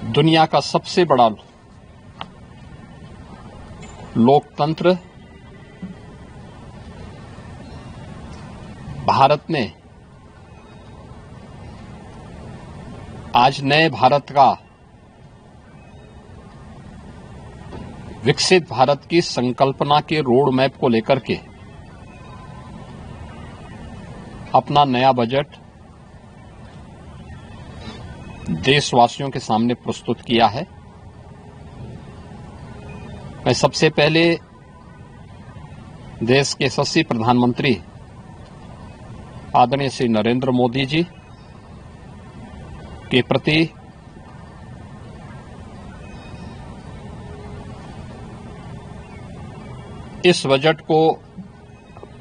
दुनिया का सबसे बड़ा लोकतंत्र भारत ने आज नए भारत का, विकसित भारत की संकल्पना के रोड मैप को लेकर के अपना नया बजट देशवासियों के सामने प्रस्तुत किया है। मैं सबसे पहले देश के यशस्वी प्रधानमंत्री आदरणीय श्री नरेंद्र मोदी जी के प्रति इस बजट को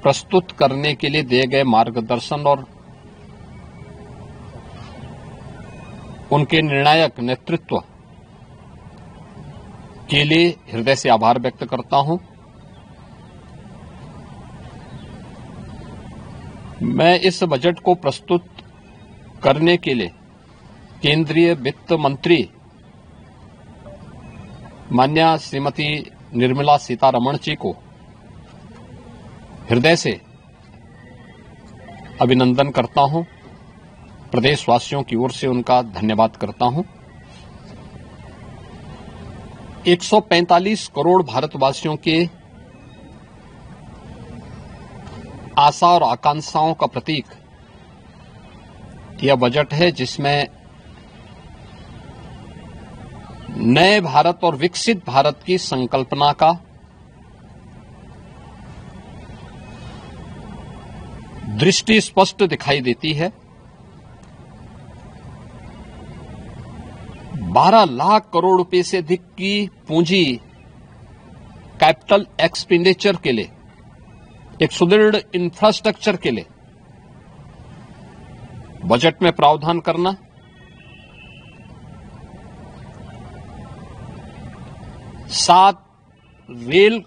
प्रस्तुत करने के लिए दिए गए मार्गदर्शन और उनके निर्णायक नेतृत्व के लिए हृदय से आभार व्यक्त करता हूं। मैं इस बजट को प्रस्तुत करने के लिए केंद्रीय वित्त मंत्री माननीय श्रीमती निर्मला सीतारमण जी को हृदय से अभिनंदन करता हूं। प्रदेशवासियों की ओर से उनका धन्यवाद करता हूं। 145 करोड़ भारतवासियों के आशा और आकांक्षाओं का प्रतीक यह बजट है, जिसमें नए भारत और विकसित भारत की संकल्पना का दृष्टि स्पष्ट दिखाई देती है। 12 लाख करोड़ रुपए से अधिक की पूंजी कैपिटल एक्सपेंडिचर के लिए, एक सुदृढ़ इंफ्रास्ट्रक्चर के लिए बजट में प्रावधान करना, सात रेल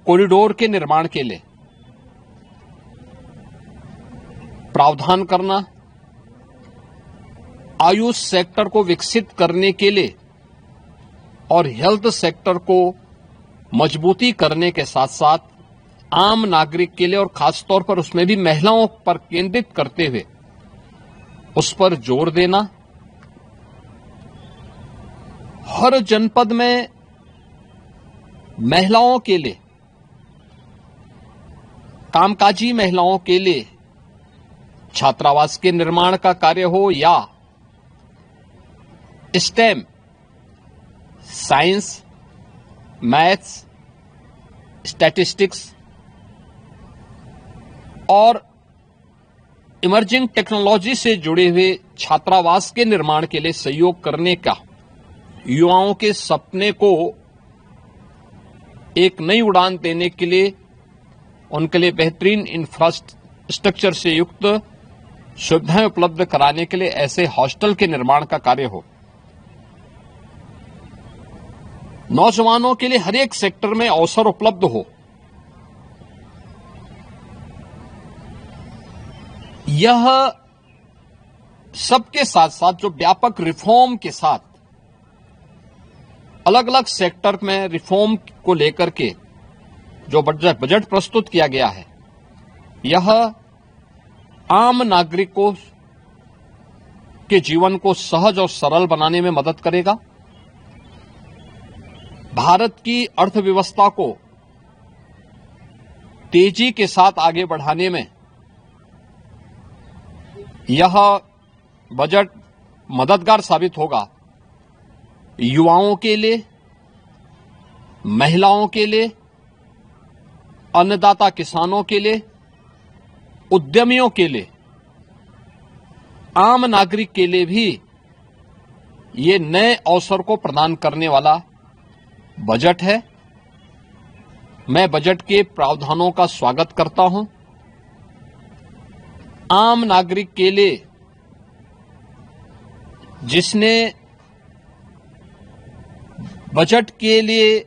कॉरिडोर के निर्माण के लिए प्रावधान करना, आयुष सेक्टर को विकसित करने के लिए और हेल्थ सेक्टर को मजबूती करने के साथ साथ आम नागरिक के लिए और खासतौर पर उसमें भी महिलाओं पर केंद्रित करते हुए उस पर जोर देना, हर जनपद में महिलाओं के लिए, कामकाजी महिलाओं के लिए छात्रावास के निर्माण का कार्य हो या स्टेम, साइंस, मैथ्स, स्टैटिस्टिक्स और इमर्जिंग टेक्नोलॉजी से जुड़े हुए छात्रावास के निर्माण के लिए सहयोग करने का, युवाओं के सपने को एक नई उड़ान देने के लिए उनके लिए बेहतरीन इंफ्रास्ट्रक्चर से युक्त सुविधाएं उपलब्ध कराने के लिए ऐसे हॉस्टल के निर्माण का कार्य हो, नौजवानों के लिए हर एक सेक्टर में अवसर उपलब्ध हो, यह सबके साथ साथ जो व्यापक रिफॉर्म के साथ अलग अलग सेक्टर में रिफॉर्म को लेकर के जो बजट प्रस्तुत किया गया है, यह आम नागरिकों के जीवन को सहज और सरल बनाने में मदद करेगा। भारत की अर्थव्यवस्था को तेजी के साथ आगे बढ़ाने में यह बजट मददगार साबित होगा। युवाओं के लिए, महिलाओं के लिए, अन्नदाता किसानों के लिए, उद्यमियों के लिए, आम नागरिक के लिए भी ये नए अवसर को प्रदान करने वाला बजट है। मैं बजट के प्रावधानों का स्वागत करता हूं। आम नागरिक के लिए, जिसने बजट के लिए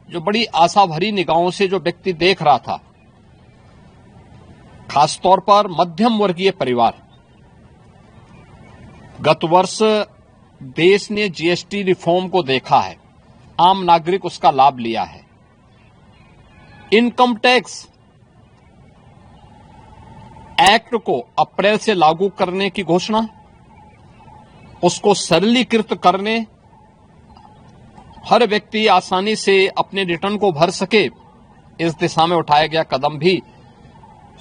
जो बड़ी आशा भरी निगाहों से जो व्यक्ति देख रहा था, खासतौर पर मध्यम वर्गीय परिवार, गत वर्ष देश ने जीएसटी रिफॉर्म को देखा है, आम नागरिक उसका लाभ लिया है। इनकम टैक्स एक्ट को अप्रैल से लागू करने की घोषणा, उसको सरलीकृत करने, हर व्यक्ति आसानी से अपने रिटर्न को भर सके, इस दिशा में उठाया गया कदम भी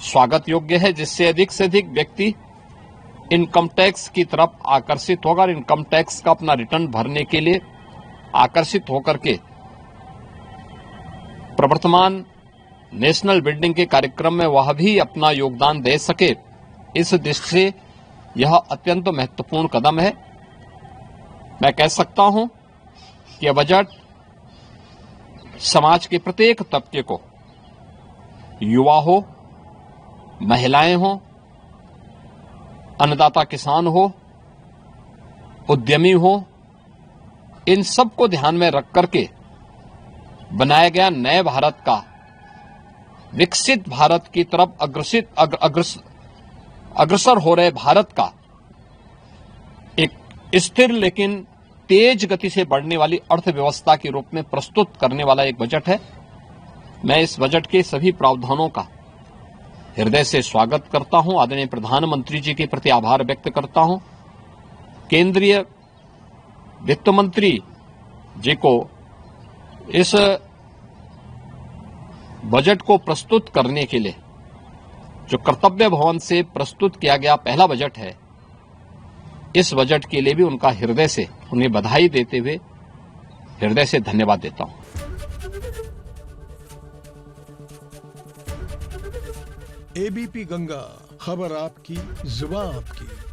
स्वागत योग्य है, जिससे अधिक से अधिक व्यक्ति इनकम टैक्स की तरफ आकर्षित होगा और इनकम टैक्स का अपना रिटर्न भरने के लिए आकर्षित होकर के प्रवर्तमान नेशनल बिल्डिंग के कार्यक्रम में वह भी अपना योगदान दे सके। इस दृष्टि से यह अत्यंत महत्वपूर्ण कदम है। मैं कह सकता हूं कि यह बजट समाज के प्रत्येक तबके को, युवा हो, महिलाएं हो, अन्नदाता किसान हो, उद्यमी हो, इन सबको ध्यान में रख करके बनाया गया नए भारत का, विकसित भारत की तरफ अग्रसर हो रहे भारत का एक स्थिर लेकिन तेज गति से बढ़ने वाली अर्थव्यवस्था के रूप में प्रस्तुत करने वाला एक बजट है। मैं इस बजट के सभी प्रावधानों का हृदय से स्वागत करता हूं। आदरणीय प्रधानमंत्री जी के प्रति आभार व्यक्त करता हूं। केंद्रीय वित्त मंत्री जी को इस बजट को प्रस्तुत करने के लिए, जो कर्तव्य भवन से प्रस्तुत किया गया पहला बजट है, इस बजट के लिए भी उनका हृदय से उन्हें बधाई देते हुए हृदय से धन्यवाद देता हूं। एबीपी गंगा, खबर आपकी, जुबान आपकी।